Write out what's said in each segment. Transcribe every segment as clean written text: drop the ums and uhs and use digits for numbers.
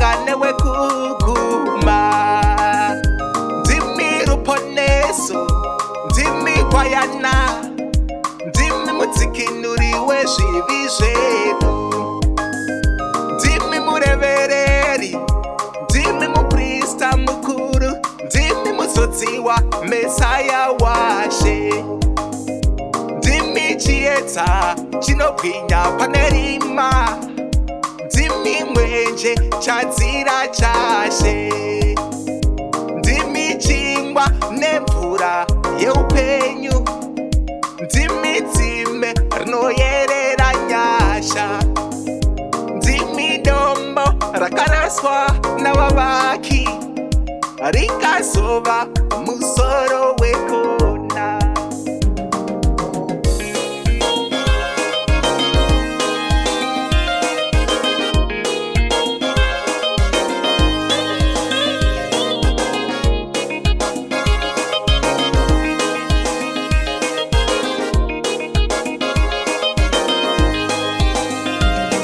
chatonganewe kuguma. Ndimi ruponeso, ndimi kwayana, ndimi mutsikinuriwe zvivi zvedu. Ndimi murevereri, ndimi muprista mukuru, ndimi muzodziwa Mesaya washe. Ndimi chiedza chinobwinya pane rima, ndimi mwenje chadzira chashe. Ndimi chingwa nemvura yeupenyu, ndimi tsime rinoyerera nyasha. Ndimi dombo rakaraswa navavaki, rikazova musoro wekona.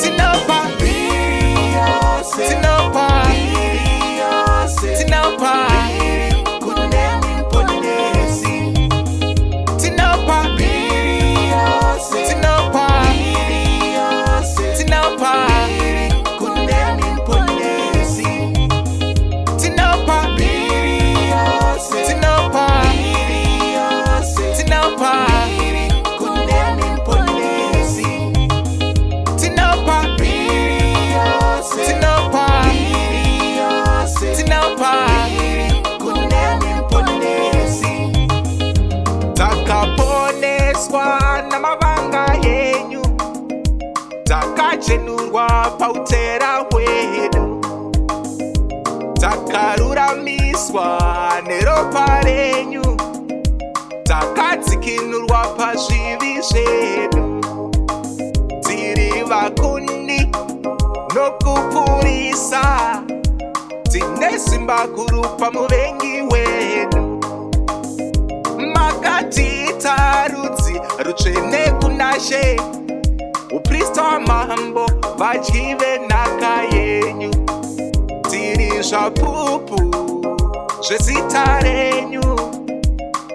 Tinopa, Tinopa, kunemi ponesi. Tinopa, Tinopa, Tinopa, kunemi ponesi. Tinopa, Tinopa, Tinopa, kunemi ponesi. Tinopa, Tinopa, kunemi ponesi. Takaponeswa namavanga yenyu, takajenurwa pautera hwedu, takaruramiswa neropa renyu, takadzikinurwa pazvivi zvedu. Tiri vakundi nokupurisa, tine simba guru pamuvengi wedu. Makatiita rudzi rutsvene kunashe, uprista hwamambo, vadyi venhaka yenyu. Tiri zvapupu zvezita renyu,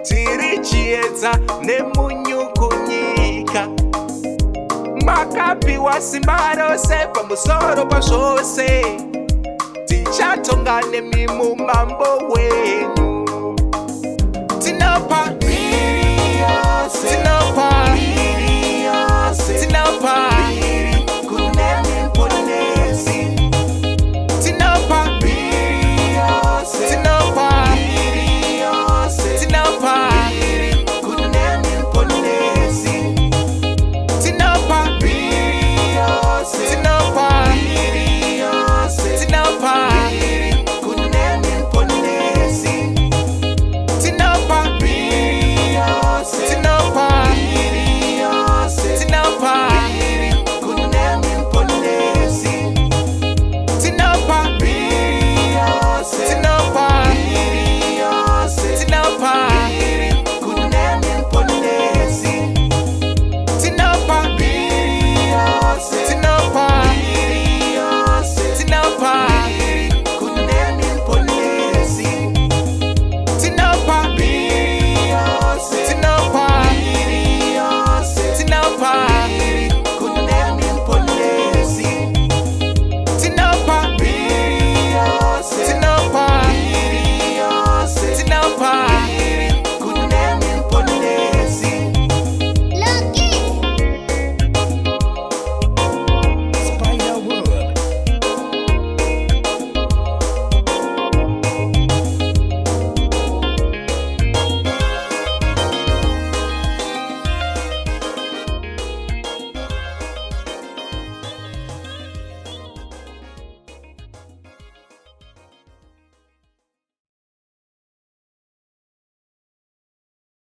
tiri chiedza nemunyu kunyika. Makapiwa simba rose pamusoro pazvose, tichatonga nemi mumambo wenyu. Tinopa,